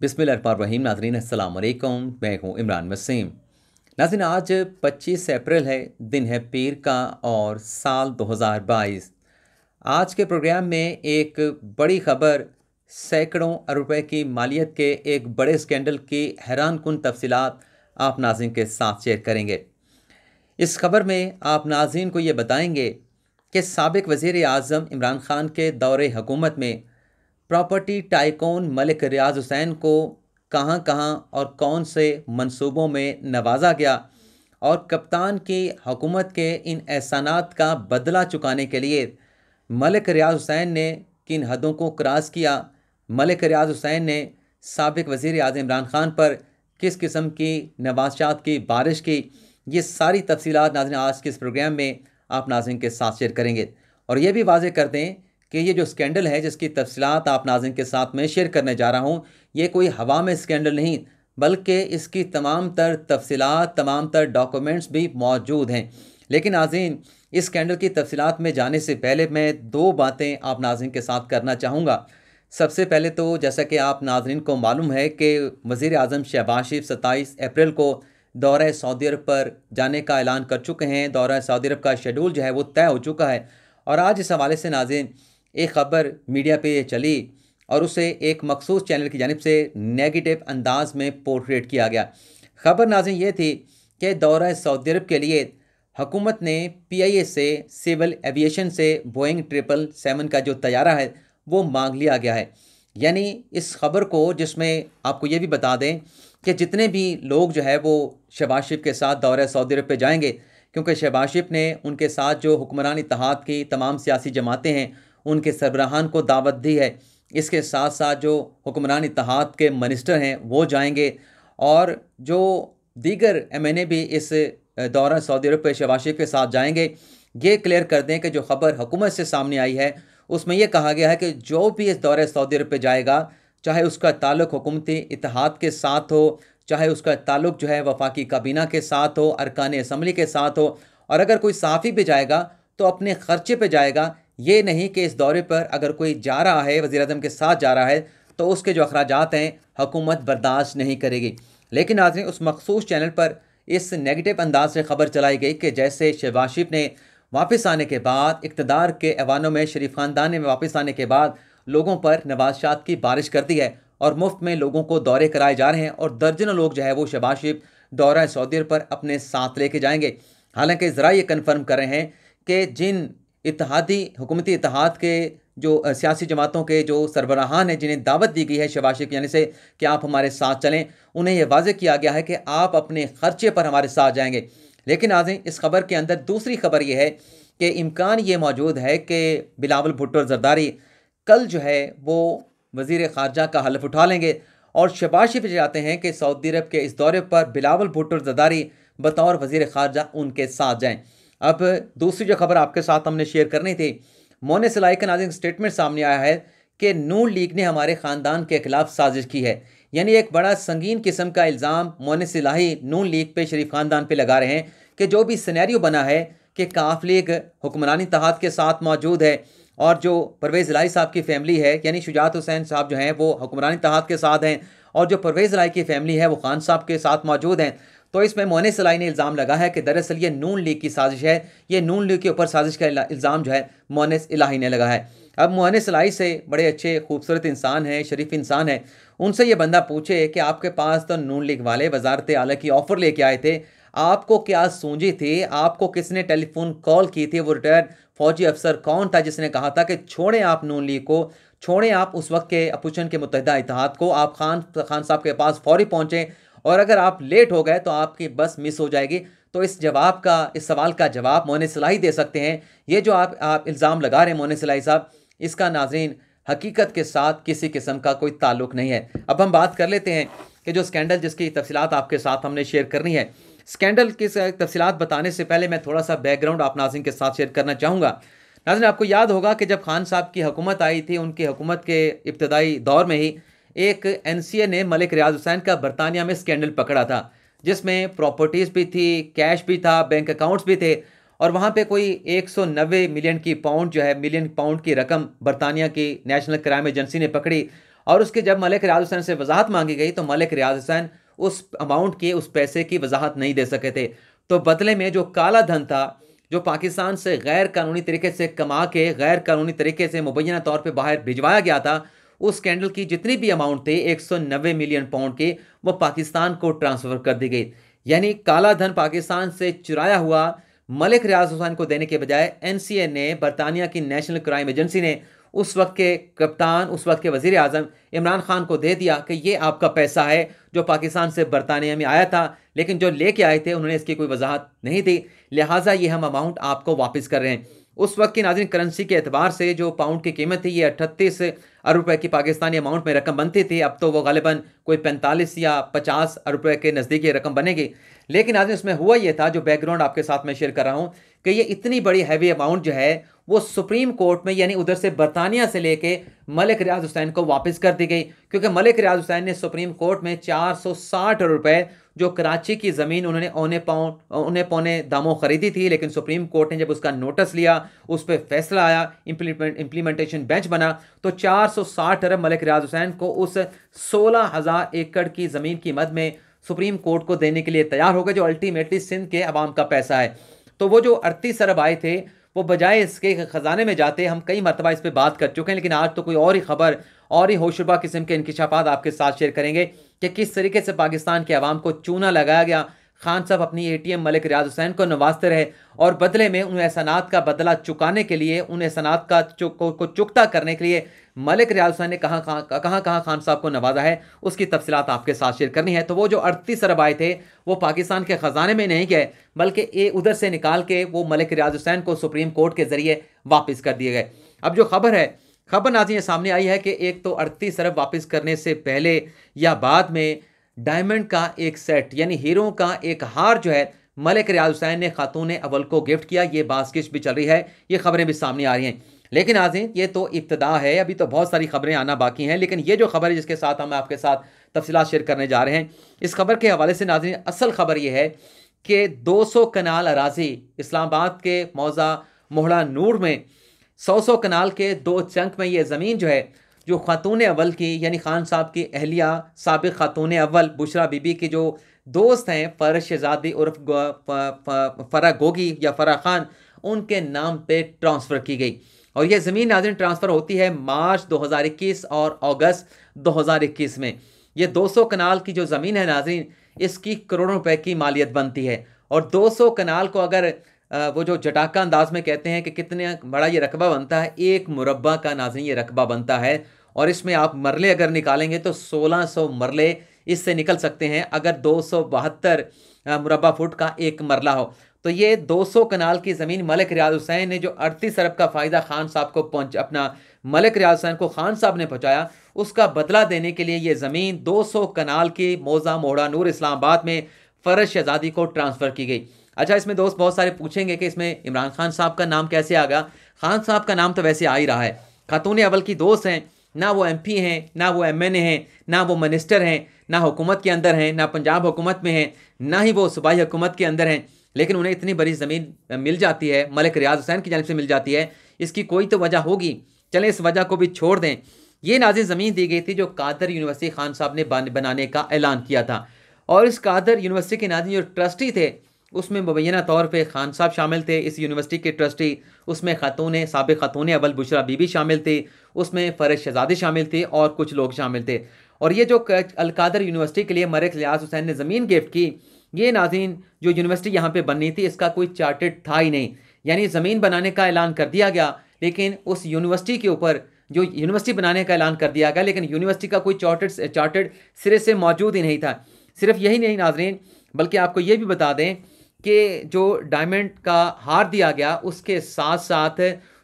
बिस्मिल्लाहिर्रहमानिर्रहीम। नाज़रीन अस्सलाम वालेकुम, मैं हूँ इमरान वसीम। नाज़रीन आज 25 अप्रैल है, दिन है पीर का और साल 2022। आज के प्रोग्राम में एक बड़ी खबर, सैकड़ों अरब रुपए की मालियत के एक बड़े स्कैंडल की हैरान कुन तफसीलात आप नाज़रीन के साथ शेयर करेंगे। इस खबर में आप नाज़रीन को ये बताएंगे कि साबिक वज़ीर आज़म इमरान खान के दौरे हुकूमत में प्रॉपर्टी टाइकून मलिक रियाज हुसैन को कहां कहां और कौन से मंसूबों में नवाजा गया और कप्तान की हुकूमत के इन एहसानात का बदला चुकाने के लिए मलिक रियाज हुसैन ने किन हदों को क्रॉस किया। मलिक रियाज हुसैन ने साबिक वज़ीर आज़म इमरान खान पर किस किस्म की नवाशात की बारिश की। ये सारी तफसीलात नाज़रीन आज के इस प्रोग्राम में आप नाज़रीन के साथ शेयर करेंगे। और ये भी वाज़ेह कर दें कि ये जो स्कैंडल है जिसकी तफसीलात आप नाज़रीन के साथ में शेयर करने जा रहा हूँ, ये कोई हवा में स्कैंडल नहीं, बल्कि इसकी तमाम तर तफसीलात, तमाम तर डॉक्यूमेंट्स भी मौजूद हैं। लेकिन नाज़रीन, इस स्कैंडल की तफसीलात में जाने से पहले मैं दो बातें आप नाज़रीन के साथ करना चाहूँगा। सबसे पहले तो जैसा कि आप नाज़रीन को मालूम है कि वज़ीर आज़म शहबाज शरीफ 27 अप्रैल को दौरा सऊदी अरब पर जाने का ऐलान कर चुके हैं। दौरा सऊदी अरब का शेड्यूल जो है वो तय हो चुका है और आज इस हवाले से नाज़रीन एक ख़बर मीडिया पे चली और उसे एक मखसूस चैनल की जानिब से नेगेटिव अंदाज में पोर्ट्रेट किया गया। ख़बर नाज़रीन ये थी कि दौरा सऊदी अरब के लिए हुकूमत ने PIA से, सिविल एविएशन से बोइंग 777 का जो तैयारा है वो मांग लिया गया है। यानी इस खबर को, जिसमें आपको ये भी बता दें कि जितने भी लोग जो है वो शहबाज शरीफ के साथ दौरा सऊदी अरब पे जाएंगे, क्योंकि शहबाज शरीफ ने उनके साथ जो हुक्मरान इत्तेहाद की तमाम सियासी जमातें हैं उनके सरबराहान को दावत दी है। इसके साथ साथ जो हुक्मरान इत्तेहाद के मिनिस्टर हैं वो जाएंगे और जो दीगर MNA भी इस दौरा सऊदी अरब पे शहबाज शरीफ के साथ जाएंगे। ये क्लियर कर दें कि जो खबर हुकूमत से सामने आई है उसमें यह कहा गया है कि जो भी इस दौरे सऊदी अरब पे जाएगा, चाहे उसका ताल्लुक हुकूमती इत्तेहाद के साथ हो, चाहे उसका ताल्लुक जो है वफाकी काबीना के साथ हो, अरकान असम्बली के साथ हो, और अगर कोई सहाफ़ी भी जाएगा तो अपने खर्चे पे जाएगा। ये नहीं कि इस दौरे पर अगर कोई जा रहा है, वज़ीर आज़म के साथ जा रहा है, तो उसके जो अखराजात हैं हुकूमत बर्दाश्त नहीं करेगी। लेकिन नाज़रीन, उस मखसूस चैनल पर इस नेगेटिव अंदाज से खबर चलाई गई कि जैसे शहबाज शरीफ ने वापस आने के बाद, इक़्तिदार के ऐवानों में शरीफ ख़ानदान में वापस आने के बाद लोगों पर नवाशात की बारिश कर दी है और मुफ्त में लोगों को दौरे कराए जा रहे हैं और दर्जनों लोग जो है वो शहबाज शरीफ दौरा सऊदी अरब पर अपने साथ लेके जाएंगे। हालांकि ज़रा ये कन्फर्म कर रहे हैं कि जिन इत्तेहादी हुकूमती इत्तेहाद के जो सियासी जमातों के जो सरबराहान हैं, जिन्हें दावत दी गई है शहबाज शरीफ यानी से कि आप हमारे साथ चलें, उन्हें यह वाज़ेह किया गया है कि आप अपने खर्चे पर हमारे साथ जाएंगे। लेकिन नाज़रीन, इस खबर के अंदर दूसरी खबर यह है कि इम्कान ये मौजूद है कि बिलावल भुट्टो ज़रदारी कल जो है वो वज़ीर ख़ारजा का हलफ उठा लेंगे और शहबाज शरीफ चाहते हैं कि सऊदी अरब के इस दौरे पर बिलावल भुट्टो ज़रदारी बतौर वज़ीर ख़ारजा उनके साथ जाएं। अब दूसरी जो खबर आपके साथ हमने शेयर करनी थी, मोनिस इलाही का नाज़रीन स्टेटमेंट सामने आया है कि नून लीग ने हमारे ख़ानदान के खिलाफ साजिश की है। यानी एक बड़ा संगीन किस्म का इल्ज़ाम मोनिस इलाही नून लीग पे, शरीफ ख़ानदान पे लगा रहे हैं कि जो भी सिनेरियो बना है कि काफ लीग हुक्मरानी इत्तेहाद के साथ मौजूद है और जो परवेज़ इलाही साहब की फैमिली है, यानी शुजात हुसैन साहब जो हैं वो हुक्मरानी इत्तेहाद के साथ हैं और जो परवेज़ इलाही की फैमिली है वो खान साहब के साथ मौजूद हैं। तो इसमें मोनिस इलाही ने इल्ज़ाम लगा है कि दरअसल ये नून लीग की साजिश है। ये नून लीग के ऊपर साजिश का इल्ज़ाम जो है मोनिस इलाही ने लगा है। अब मोनिस इलाही से बड़े अच्छे खूबसूरत इंसान हैं, शरीफ इंसान है, उनसे ये बंदा पूछे कि आपके पास तो नून लीग वाले वजारत आला की ऑफ़र लेके आए थे, आपको क्या सूझी थी, आपको किसने टेलीफोन कॉल की थी, वो रिटायर्ड फौजी अफसर कौन था जिसने कहा था कि छोड़ें आप नून लीग को, छोड़ें आप उस वक्त के अपोजिशन के मुत्तहिदा इत्तेहाद को, आप खान साहब के पास फौरी पहुँचें और अगर आप लेट हो गए तो आपकी बस मिस हो जाएगी। तो इस सवाल का जवाब मोनिस इलाही दे सकते हैं। ये जो आप इल्ज़ाम लगा रहे हैं मोनिस इलाही साहब, इसका नाज़रीन हकीकत के साथ किसी किस्म का कोई ताल्लुक़ नहीं है। अब हम बात कर लेते हैं कि जो स्कैंडल जिसकी तफसीलात आपके साथ हमने शेयर करनी है। स्कैंडल की तफसीलात बताने से पहले मैं थोड़ा सा बैकग्राउंड आप नाज़रीन के साथ शेयर करना चाहूँगा। नाज़रीन, आपको याद होगा कि जब खान साहब की हुकूमत आई थी, उनकी हुकूमत के इब्तदाई दौर में ही एक NCA ने मलिक रियाज हुसैन का बरतानिया में स्कैंडल पकड़ा था, जिसमें प्रॉपर्टीज़ भी थी, कैश भी था, बैंक अकाउंट्स भी थे और वहाँ पे कोई 190 मिलियन पाउंड की रकम बरतानिया की नेशनल क्राइम एजेंसी ने पकड़ी और उसके जब मलिक रियाज हुसैन से वजाहत मांगी गई तो मलिक रियाज हुसैन उस अमाउंट की, उस पैसे की वजाहत नहीं दे सके थे। तो बदले में जो काला धन था, जो पाकिस्तान से गैर कानूनी तरीके से कमा के गैर कानूनी तरीके से मुबैना तौर पर बाहर भिजवाया गया था, उस स्कैंडल की जितनी भी अमाउंट थी 190 मिलियन पाउंड की, वो पाकिस्तान को ट्रांसफ़र कर दी गई। यानी काला धन पाकिस्तान से चुराया हुआ मलिक रियाज हुसैन को देने के बजाय एनसीए ने, बरतानिया की नेशनल क्राइम एजेंसी ने, उस वक्त के कप्तान, उस वक्त के वजीर आज़म इमरान खान को दे दिया कि ये आपका पैसा है जो पाकिस्तान से बरतानिया में आया था, लेकिन जो लेके आए थे उन्होंने इसकी कोई वजाहत नहीं दी, लिहाजा ये हम अमाउंट आपको वापस कर रहे हैं। उस वक्त की नाज़रीन करेंसी के एतबार से जो पाउंड की कीमत थी ये 38 अरब रुपए की पाकिस्तानी अमाउंट में रकम बनती थी। अब तो वो गालिबन कोई 45 या 50 अरब रुपए के नज़दीक ये रकम बनेगी। लेकिन नाज़रीन इसमें हुआ ये था, जो बैकग्राउंड आपके साथ में शेयर कर रहा हूँ, कि ये इतनी बड़ी हैवी अमाउंट जो है वो सुप्रीम कोर्ट में, यानी उधर से बरतानिया से लेके मलिक रियाज हुसैन को वापस कर दी गई, क्योंकि मलिक रियाज हुसैन ने सुप्रीम कोर्ट में 460 अरब रुपए जो कराची की ज़मीन उन्होंने औने पौने दामों ख़रीदी थी, लेकिन सुप्रीम कोर्ट ने जब उसका नोटिस लिया, उस पर फैसला आया, इम्प्लीमेंटेशन बेंच बना, तो 460 अरब मलिक रियाज हुसैन को उस 16,000 एकड़ की ज़मीन की मद में सुप्रीम कोर्ट को देने के लिए तैयार हो गए, जो अल्टीमेटली सिंध के अवाम का पैसा है। तो वो जो 38 अरब आए थे वो बजाय इसके ख़जाने में जाते, हम कई मरतबा इस पर बात कर चुके हैं, लेकिन आज तो कोई और ही खबर और ही होशरुबा किस्म के इंकिशाफात आपके साथ शेयर करेंगे कि किस तरीके से पाकिस्तान के अवाम को चूना लगाया गया। खान साहब अपनी एटीएम मलिक रियाज हुसैन को नवाजते रहे और बदले में उन एहसानात का बदला चुकाने के लिए, उन एहसानात का को चुकता करने के लिए मलिक रियाज हुसैन ने कहाँ कहाँ खान साहब को नवाजा है, उसकी तफसीलात आपके साथ शेयर करनी है। तो वो जो 38 अरब आए थे वो पाकिस्तान के ख़जाने में नहीं गए, बल्कि उधर से निकाल के वो मलिक रियाज हुसैन को सुप्रीम कोर्ट के ज़रिए वापस कर दिए गए। अब जो खबर नाज़रीन सामने आई है कि एक तो 38 अरब वापस करने से पहले या बाद में डायमंड का एक सेट, यानी हीरो का एक हार जो है मलिक रियाज हुसैन ने खातून अव्वल को गिफ्ट किया। ये बासकिश भी चल रही है, ये खबरें भी सामने आ रही हैं। लेकिन नाज़रीन ये तो इब्तिदा है, अभी तो बहुत सारी खबरें आना बाकी हैं। लेकिन ये जो खबर है जिसके साथ हम आपके साथ तफसीलात शेयर करने जा रहे हैं, इस खबर के हवाले से नाज़रीन असल खबर ये है कि 200 कनाल अराजी इस्लामाबाद के मौज़ा मोहड़ा नूर में 100 कनाल के 2 चंक में ये ज़मीन जो है, जो खातून अव्वल की, यानी खान साहब की अहलिया साबिक़ खातून अव्वल बुशरा बीबी की जो दोस्त हैं फ़रह शहज़ादी उर्फ फ़रह गोगी या फ़रह खान, उनके नाम पे ट्रांसफ़र की गई। और यह ज़मीन नाज़रीन ट्रांसफ़र होती है मार्च 2021 और अगस्त 2021 में। ये 200 कनाल की जो ज़मीन है नाज़रीन, इसकी करोड़ों रुपए की मालियत बनती है। और 200 कनाल को अगर वो जो जटाका अंदाज में कहते हैं कि कितने बड़ा ये रकबा बनता है, 1 मुरब्बा का नाज़रीन ये रकबा बनता है। और इसमें आप मरले अगर निकालेंगे तो 1600 मरले इससे निकल सकते हैं, अगर 272 मुरब्बा फुट का एक मरला हो। तो ये 200 कनाल की ज़मीन मलिक रियाज हुसैन ने जो 38 अरब का फ़ायदा खान साहब को अपना मलिक रियाज हुसैन को खान साहब ने पहुँचाया, उसका बदला देने के लिए ये ज़मीन 200 कनाल की मौज़ा मोहड़ा नूर इस्लामाबाद में फ़रज शहज़ादी को ट्रांसफ़र की गई। अच्छा, इसमें दोस्त बहुत सारे पूछेंगे कि इसमें इमरान खान साहब का नाम कैसे आ गया। खान साहब का नाम तो वैसे आ ही रहा है, खातून अव्वल की दोस्त हैं, ना वो MP हैं, ना वो MNA हैं, ना वो मिनिस्टर हैं, ना हुकूमत के अंदर हैं, ना पंजाब हुकूमत में हैं, ना ही वो सूबाई हुकूमत के अंदर हैं, लेकिन उन्हें इतनी बड़ी ज़मीन मिल जाती है, मलिक रियाज हुसैन की जानिब से मिल जाती है। इसकी कोई तो वजह होगी, चलें इस वजह को भी छोड़ दें। ये नाज़रीन ज़मीन दी गई थी जो कादर यूनिवर्सिटी खान साहब ने बनाने का ऐलान किया था, और इस कादर यूनिवर्सिटी के नाज़रीन जो ट्रस्टी थे उसमें मुबैना तौर पे खान साहब शामिल थे, इस यूनिवर्सिटी के ट्रस्टी। उसमें साबिक़ खातून अव्वल बुशरा बीबी शामिल थी, उसमें फ़रज शहज़ादी शामिल थी और कुछ लोग शामिल थे। और ये जो अलकादर यूनिवर्सिटी के लिए मलिक रियाज हुसैन ने ज़मीन गिफ्ट की, ये नाज़रीन जो यूनिवर्सिटी यहाँ पे बननी थी इसका कोई चार्टेड था ही नहीं, यानी ज़मीन बनाने का ऐलान कर दिया गया, लेकिन उस यूनिवर्सिटी के ऊपर जो यूनिवर्सिटी बनाने का ऐलान कर दिया गया, लेकिन यूनिवर्सिटी का कोई चार्टेड सिरे से मौजूद ही नहीं था। सिर्फ यही नहीं नाज़रीन, बल्कि आपको ये भी बता दें कि जो डायमंड का हार दिया गया उसके साथ साथ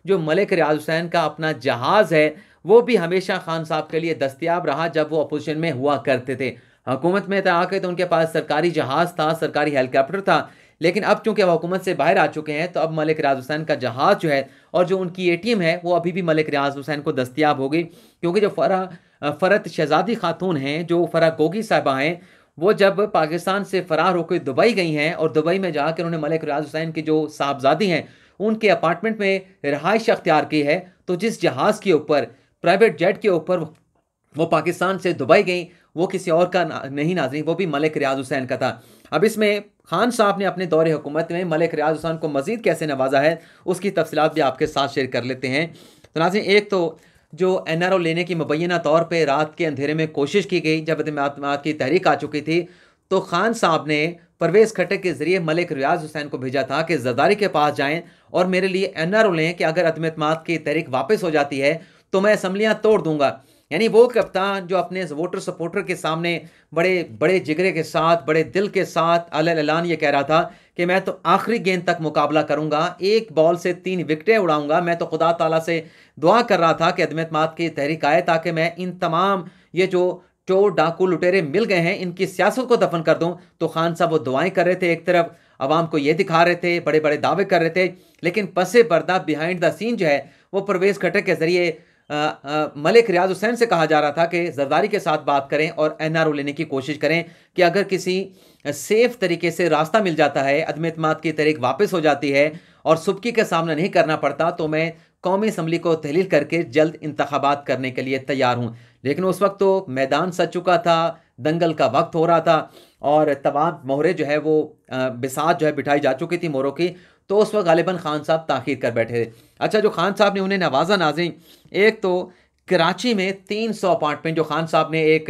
जो मलिक रियाज हुसैन का अपना जहाज़ है वो भी हमेशा खान साहब के लिए दस्तयाब रहा जब वो अपोजिशन में हुआ करते थे। हुकूमत में था आके तो उनके पास सरकारी जहाज़ था, सरकारी हेलीकॉप्टर था, लेकिन अब चूंकि वह हुकूमत से बाहर आ चुके हैं तो अब मलिक रियाज हुसैन का जहाज़ जो है और जो उनकी ATM है वो अभी भी मलिक रियाज हुसैन को दस्तयाब हो गई, क्योंकि जो फ़रत शहज़ादी खातून हैं, जो फ़रह गोगी साहिबा हैं, वो जब पाकिस्तान से फ़रार होकर दुबई गई हैं और दुबई में जाकर उन्होंने मलिक रियाज हुसैन की जो साहबजादी हैं उनके अपार्टमेंट में रहाइश अख्तियार की है, तो जिस जहाज़ के ऊपर, प्राइवेट जेट के ऊपर वो पाकिस्तान से दुबई गई, वो किसी और का नहीं नाज़रीन, वो भी मलिक रियाज हुसैन का था। अब इसमें खान साहब ने अपने दौरे हुकूमत में मलिक रियाज हुसैन को मज़ीद कैसे नवाजा है, उसकी तफसीलात भी आपके साथ शेयर कर लेते हैं। तो नाज़रीन, एक तो जो NRO लेने की मुबैना तौर पर रात के अंधेरे में कोशिश की गई, जब अदम की तहरीक आ चुकी थी, तो खान साहब ने परवेज़ खट्टक के ज़रिए मलिक रियाज हुसैन को भेजा था कि जरदारी के पास जाएँ और मेरे लिए NRO लें कि अगर अदम एतमाद की तहरीक वापस हो जाती है तो मैं असम्बलियाँ तोड़ दूंगा। यानी वो कप्तान जो अपने वोटर सपोर्टर के सामने बड़े बड़े जिगरे के साथ, बड़े दिल के साथ अलग-ऐलान ये कह रहा था कि मैं तो आखिरी गेंद तक मुकाबला करूंगा, एक बॉल से 3 विकेटें उड़ाऊंगा। मैं तो खुदा ताला से दुआ कर रहा था कि अदम एतमाद की तहरीक आए ताकि मैं इन तमाम ये जो चोर डाकू लुटेरे मिल गए हैं इनकी सियासत को दफन कर दूं। तो खान साहब वो दुआएं कर रहे थे, एक तरफ अवाम को ये दिखा रहे थे, बड़े बड़े दावे कर रहे थे, लेकिन पसे पर्दा बिहाइंड द सीन जो है वो परवेज़ खट्टक के जरिए मलिक रियाज हुसैन से कहा जा रहा था कि जरदारी के साथ बात करें और NRO लेने की कोशिश करें कि अगर किसी सेफ तरीके से रास्ता मिल जाता है, अदम एतमाद की तहरीक वापस हो जाती है और सुबकी का सामना नहीं करना पड़ता, तो मैं कौमी असम्बली को तहलील करके जल्द इंतखाबात करने के लिए तैयार हूँ। लेकिन उस वक्त तो मैदान सज चुका था, दंगल का वक्त हो रहा था और तमाम मोहरें जो है वो बिसात जो है बिठाई जा चुकी थी मोहरों की। तो उस वक्त गालिबन खान साहब ताख़ीर कर बैठे थे। अच्छा, जो खान साहब ने उन्हें नवाजा नाज़रीन, एक तो कराची में 300 अपार्टमेंट जो खान साहब ने एक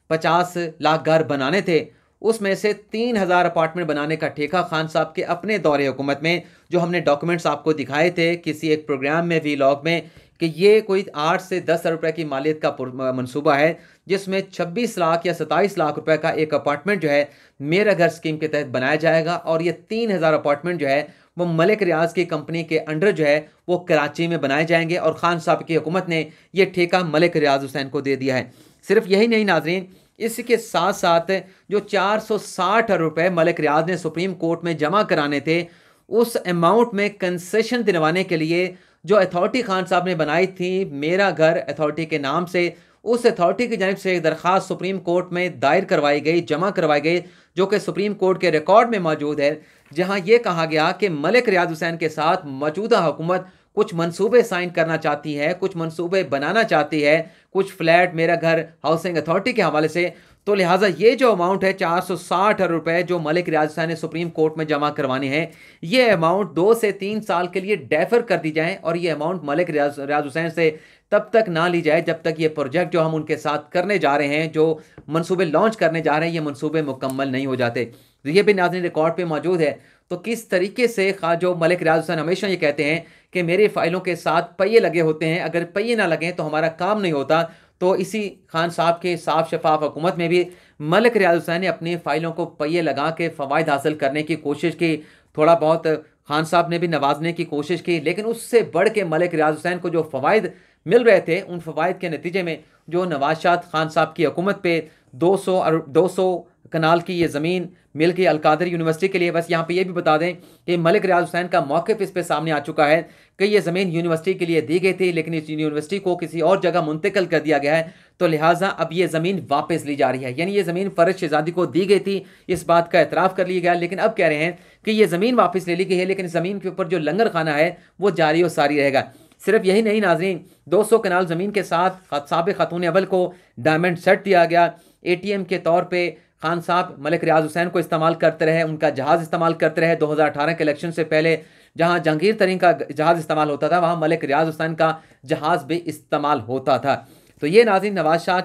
50 लाख घर बनाने थे, उसमें से 3000 अपार्टमेंट बनाने का ठेका खान साहब के अपने दौरे हुकूमत में, जो हमने डॉक्यूमेंट्स आपको दिखाए थे किसी एक प्रोग्राम में, वीलॉग में, कि ये कोई 8 से 10 अरब रुपए की मालियत का मनसूबा है, जिसमें 26 लाख या 27 लाख रुपए का एक अपार्टमेंट जो है मेरा घर स्कीम के तहत बनाया जाएगा। और ये 3000 अपार्टमेंट जो है वो मलिक रियाज की कंपनी के अंडर जो है वो कराची में बनाए जाएंगे और खान साहब की हुकूमत ने यह ठेका मलिक रियाज हुसैन को दे दिया है। सिर्फ यही नहीं नाजरीन, इसके साथ साथ जो 460 अरब रुपए मलिक रियाज ने सुप्रीम कोर्ट में जमा कराने थे, उस अमाउंट में कंसेशन दिलवाने के लिए जो अथॉरिटी खान साहब ने बनाई थी मेरा घर अथॉरिटी के नाम से, उस अथॉरिटी की जानिब से एक दरख्वास्त सुप्रीम कोर्ट में दायर करवाई गई, जमा करवाई गई, जो कि सुप्रीम कोर्ट के रिकॉर्ड में मौजूद है, जहां यह कहा गया कि मलिक रियाज हुसैन के साथ मौजूदा हुकूमत कुछ मंसूबे साइन करना चाहती है, कुछ मंसूबे बनाना चाहती है, कुछ फ्लैट मेरा घर हाउसिंग अथॉरिटी के हवाले से। तो लिहाजा ये जो अमाउंट है 460 अरब रुपए जो मलिक रियाज हुसैन ने सुप्रीम कोर्ट में जमा करवाने हैं, ये अमाउंट 2 से 3 साल के लिए डेफर कर दी जाए और ये अमाउंट मलिक रियाज हुसैन से तब तक ना ली जाए जब तक ये प्रोजेक्ट जो हम उनके साथ करने जा रहे हैं, जो मंसूबे लॉन्च करने जा रहे हैं, ये मंसूबे मुकम्मल नहीं हो जाते। तो ये भी नाज़रीन रिकॉर्ड पे मौजूद है। तो किस तरीके से जो मलिक रियाज हुसैन हमेशा ये कहते हैं कि मेरी फाइलों के साथ पहिए लगे होते हैं, अगर पहिए ना लगें तो हमारा काम नहीं होता। तो इसी खान साहब के साफ शफाफ हुकूमत में भी मलिक रियाज हुसैन ने अपनी फाइलों को पहिए लगा के फ़वाइद हासिल करने की कोशिश की, थोड़ा बहुत खान साहब ने भी नवाजने की कोशिश की, लेकिन उससे बढ़ के मलिक रियाज हुसैन को जो फ़वाइद मिल रहे थे, उन फ़वाइद के नतीजे में जो नवाज शाह खान साहब की हुकूमत पे 200 कनाल की ये ज़मीन मिल गई अलकादर यूनिवर्सिटी के लिए। बस यहाँ पे ये भी बता दें कि मलिक रियाज हुसैन का मौक़िफ़ इस पे सामने आ चुका है कि ये ज़मीन यूनिवर्सिटी के लिए दी गई थी, लेकिन इस यूनिवर्सिटी को किसी और जगह मुंतकिल कर दिया गया है, तो लिहाजा अब ये ज़मीन वापस ली जा रही है। यानी ये ज़मीन फ़र्ज शहज़ादी को दी गई थी, इस बात का एतराफ़ कर लिया गया, लेकिन अब कह रहे हैं कि ये ज़मीन वापस ले ली गई है, लेकिन ज़मीन के ऊपर जो लंगर खाना है वो जारी और सारी रहेगा। सिर्फ यही नहीं नाजरीन, 200 कनाल ज़मीन के साथ साबिक़ खातून अव्वल को डायमंड सेट दिया गया। ATM के तौर पे खान साहब मलिक रियाज हुसैन को इस्तेमाल करते रहे, उनका जहाज़ इस्तेमाल करते रहे। 2018 के इलेक्शन से पहले जहां जहांगीर तरीन का जहाज़ इस्तेमाल होता था, वहां मलिक रियाज हुसैन का जहाज़ भी इस्तेमाल होता था। तो ये नाज़रीन नवाज शाह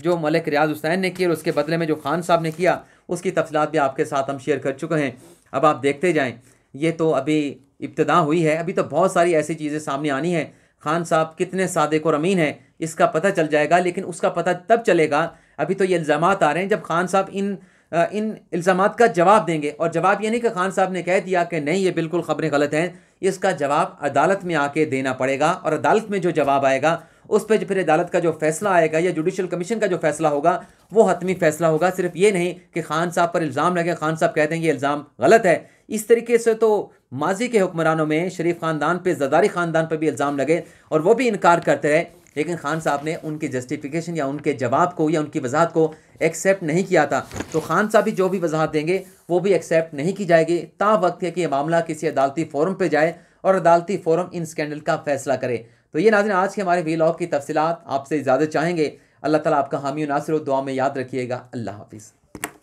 जो मलिक रियाज हुसैन ने किया और उसके बदले में जो खान साहब ने किया, उसकी तफसीलात भी आपके साथ हम शेयर कर चुके हैं। अब आप देखते जाएँ, ये तो अभी इब्तिदा हुई है, अभी तो बहुत सारी ऐसी चीज़ें सामने आनी हैं। खान साहब कितने सादिक और अमीन हैं इसका पता चल जाएगा, लेकिन उसका पता तब चलेगा, अभी तो ये इल्ज़ामात आ रहे हैं, जब खान साहब इन इल्ज़ामात का जवाब देंगे। और जवाब ये नहीं कि खान साहब ने कह दिया कि नहीं ये बिल्कुल खबरें गलत हैं, इसका जवाब अदालत में आके देना पड़ेगा और अदालत में जो जवाब आएगा उस पर फिर अदालत का जो फैसला आएगा या जुडिशल कमीशन का जो फैसला होगा वो हतमी फैसला होगा। सिर्फ ये नहीं कि खान साहब पर इल्ज़ाम लगे, खान साहब कहते हैं ये इल्ज़ाम गलत है। इस तरीके से तो माजी के हुक्मरानों में शरीफ ख़ानदान पे, ज़रदारी ख़ानदान पर भी इल्ज़ाम लगे और वो भी इनकार करते रहे, लेकिन खान साहब ने उनकी जस्टिफिकेशन या उनके जवाब को या उनकी वजाहत को एक्सेप्ट नहीं किया था। तो खान साहब भी जो भी वजाहत देंगे वो भी एक्सेप्ट नहीं की जाएगी। ता वक्त है कि यह मामला किसी अदालती फ़ोरम पर जाए और अदालती फ़ोरम इन स्कैंडल का फैसला करे। तो ये नाज़रीन आज के हमारे वीलॉग की तफसीलात, आपसे इजाज़त चाहेंगे। अल्लाह ताला आपका हामी और नासिर हो। दुआ में याद रखिएगा। अल्लाह हाफिज़।